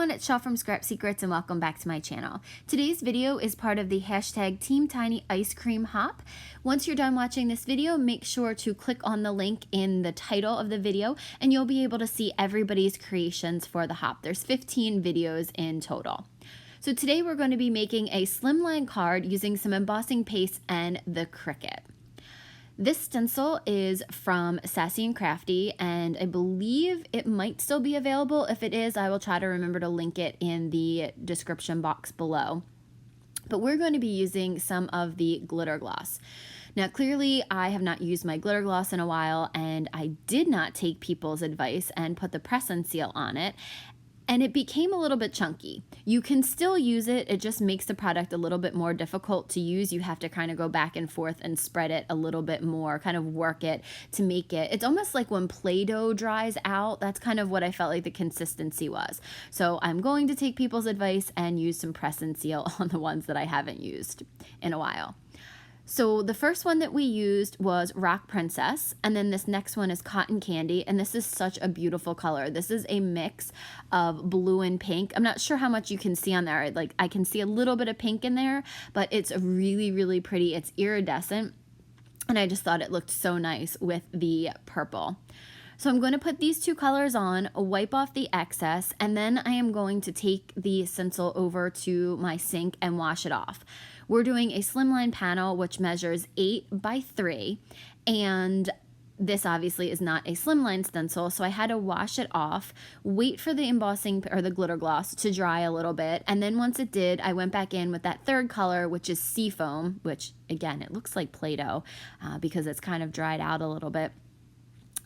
everyone, it's Shaw from Scrap Secrets and welcome back to my channel. Today's video is part of the hashtag Team Tiny Ice Cream Hop. Once you're done watching this video, make sure to click on the link in the title of the video and you'll be able to see everybody's creations for the hop. There's 15 videos in total. So today we're going to be making a slimline card using some embossing paste and the Cricut. This stencil is from Sassy and Crafty, and I believe it might still be available. If it is, I will try to remember to link it in the description box below. But we're going to be using some of the glitter gloss. Now, clearly, I have not used my glitter gloss in a while, and I did not take people's advice and put the press and seal on it. And it became a little bit chunky. You can still use it, it just makes the product a little bit more difficult to use. You have to kind of go back and forth and spread it a little bit more, kind of work it to make it. It's almost like when Play-Doh dries out, that's kind of what I felt like the consistency was. So I'm going to take people's advice and use some press and seal on the ones that I haven't used in a while. So the first one that we used was Rock Princess, and then this next one is Cotton Candy, and this is such a beautiful color. This is a mix of blue and pink. I'm not sure how much you can see on there. Like, I can see a little bit of pink in there, but it's really, really pretty. It's iridescent, and I just thought it looked so nice with the purple. So I'm going to put these two colors on, wipe off the excess, and then I am going to take the stencil over to my sink and wash it off. We're doing a slimline panel which measures 8 by 3, and this obviously is not a slimline stencil, so I had to wash it off, wait for the embossing or the glitter gloss to dry a little bit, and then once it did, I went back in with that third color, which is Seafoam, which again, it looks like Play-Doh because it's kind of dried out a little bit,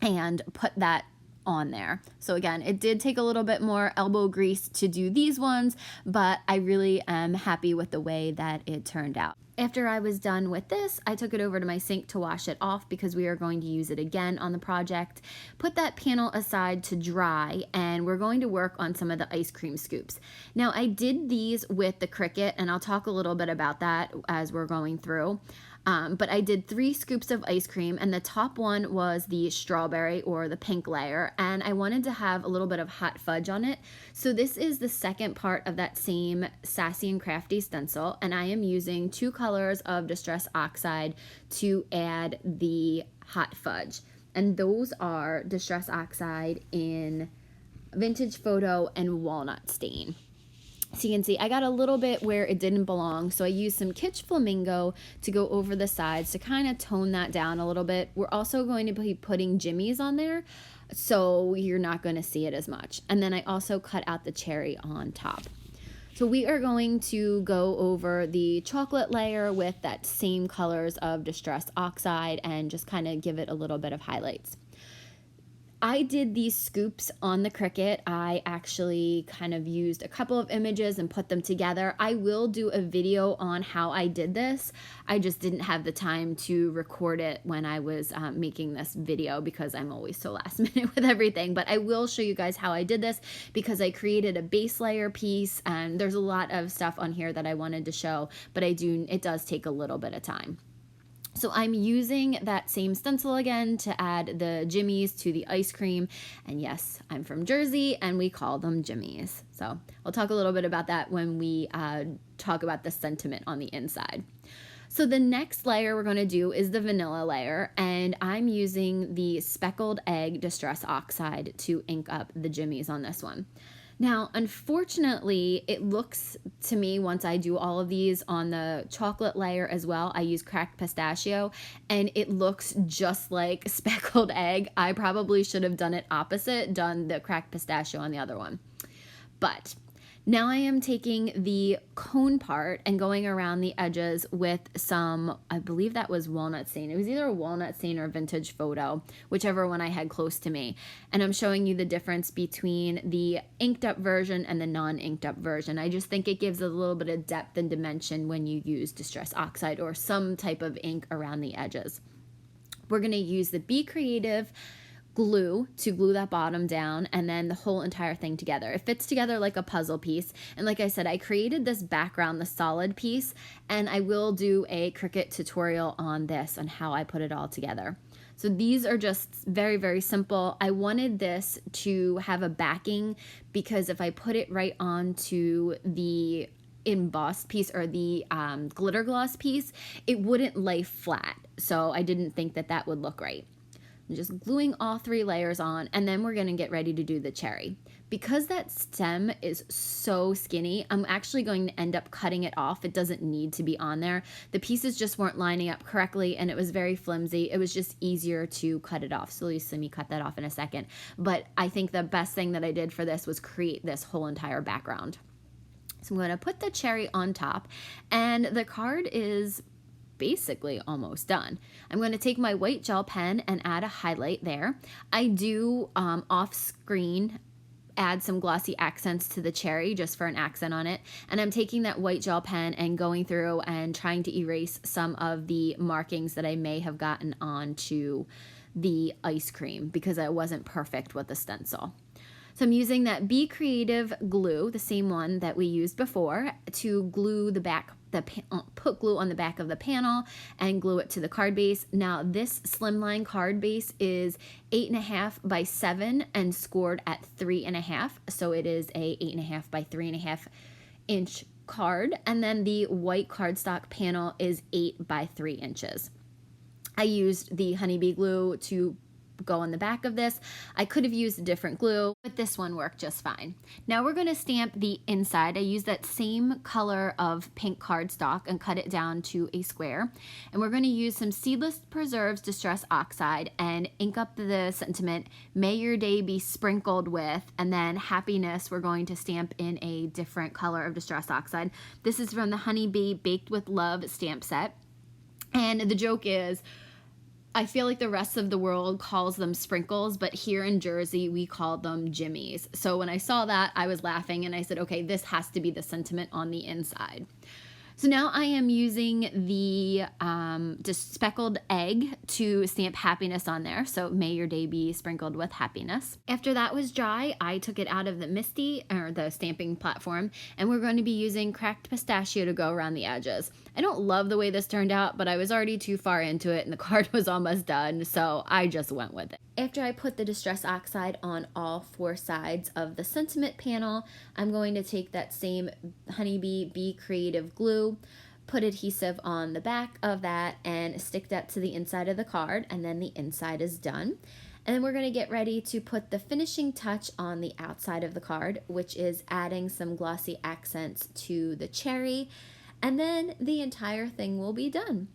and put that on there. So again, it did take a little bit more elbow grease to do these ones, but I really am happy with the way that it turned out. After I was done with this, I took it over to my sink to wash it off because we are going to use it again on the project. Put that panel aside to dry, and we're going to work on some of the ice cream scoops. Now, I did these with the Cricut, and I'll talk a little bit about that as we're going through. But I did 3 scoops of ice cream, and the top one was the strawberry or the pink layer, and I wanted to have a little bit of hot fudge on it. So this is the second part of that same Sassy and Crafty stencil, and I am using 2 colors of Distress Oxide to add the hot fudge. And those are Distress Oxide in Vintage Photo and Walnut Stain. So you can see I got a little bit where it didn't belong, so I used some Kitch Flamingo to go over the sides to kind of tone that down a little bit. We're also going to be putting jimmies on there, so you're not going to see it as much. And then I also cut out the cherry on top. So we are going to go over the chocolate layer with that same colors of Distress Oxide and just kind of give it a little bit of highlights. I did these scoops on the Cricut. I actually kind of used a couple of images and put them together. I will do a video on how I did this. I just didn't have the time to record it when I was making this video because I'm always so last minute with everything. But I will show you guys how I did this because I created a base layer piece, and there's a lot of stuff on here that I wanted to show, but it does take a little bit of time. So I'm using that same stencil again to add the jimmies to the ice cream. And yes, I'm from Jersey and we call them jimmies. So I'll talk a little bit about that when we talk about the sentiment on the inside. So the next layer we're going to do is the vanilla layer, and I'm using the Speckled Egg Distress Oxide to ink up the jimmies on this one. Now, unfortunately, it looks to me, once I do all of these on the chocolate layer as well, I use cracked pistachio, and it looks just like speckled egg. I probably should have done it opposite, done the cracked pistachio on the other one. But now I am taking the cone part and going around the edges with some, I believe that was walnut stain. It was either a walnut stain or Vintage Photo, whichever one I had close to me. And I'm showing you the difference between the inked up version and the non-inked up version. I just think it gives a little bit of depth and dimension when you use Distress Oxide or some type of ink around the edges. We're going to use the Be Creative glue to glue that bottom down, and then the whole entire thing together. It fits together like a puzzle piece, and like I said, I created this background, the solid piece, and I will do a Cricut tutorial on this, on how I put it all together. So these are just very, very simple. I wanted this to have a backing because if I put it right onto the embossed piece or the glitter gloss piece, it wouldn't lay flat. So I didn't think that that would look right. I'm just gluing all 3 layers on, and then we're gonna get ready to do the cherry. Because that stem is so skinny, I'm actually going to end up cutting it off. It doesn't need to be on there. The pieces just weren't lining up correctly, and it was very flimsy. It was just easier to cut it off. So you'll see me cut that off in a second. But I think the best thing that I did for this was create this whole entire background. So I'm gonna put the cherry on top, and the card is basically almost done. I'm going to take my white gel pen and add a highlight there. I do off screen add some glossy accents to the cherry just for an accent on it, and I'm taking that white gel pen and going through and trying to erase some of the markings that I may have gotten onto the ice cream because I wasn't perfect with the stencil. So I'm using that Be Creative glue, the same one that we used before, to glue the back, put glue on the back of the panel and glue it to the card base. Now this slimline card base is 8.5 by 7 and scored at 3.5. So it is a 8.5 by 3.5 inch card. And then the white cardstock panel is 8 by 3 inches. I used the honeybee glue to go on the back of this. I could have used a different glue, but this one worked just fine. Now we're going to stamp the inside. I used that same color of pink cardstock and cut it down to a square. And we're going to use some Seedless Preserves Distress Oxide and ink up the sentiment, "May your day be sprinkled with," and then happiness we're going to stamp in a different color of Distress Oxide. This is from the Honeybee Baked with Love stamp set. And the joke is, I feel like the rest of the world calls them sprinkles, but here in Jersey, we call them jimmies. So when I saw that, I was laughing and I said, okay, this has to be the sentiment on the inside. So now I am using the just speckled egg to stamp happiness on there. So may your day be sprinkled with happiness. After that was dry, I took it out of the Misty, or the stamping platform, and we're going to be using cracked pistachio to go around the edges. I don't love the way this turned out, but I was already too far into it and the card was almost done, so I just went with it. After I put the Distress Oxide on all 4 sides of the sentiment panel, I'm going to take that same Honeybee Be Creative glue, put adhesive on the back of that, and stick that to the inside of the card, and then the inside is done. And then we're going to get ready to put the finishing touch on the outside of the card, which is adding some glossy accents to the cherry, and then the entire thing will be done.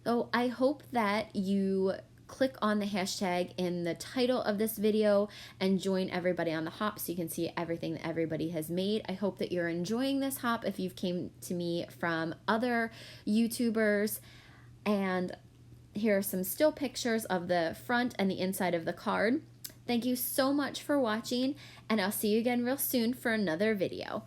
So I hope that you click on the hashtag in the title of this video and join everybody on the hop so you can see everything that everybody has made. I hope that you're enjoying this hop if you've came to me from other YouTubers. And here are some still pictures of the front and the inside of the card. Thank you so much for watching, and I'll see you again real soon for another video.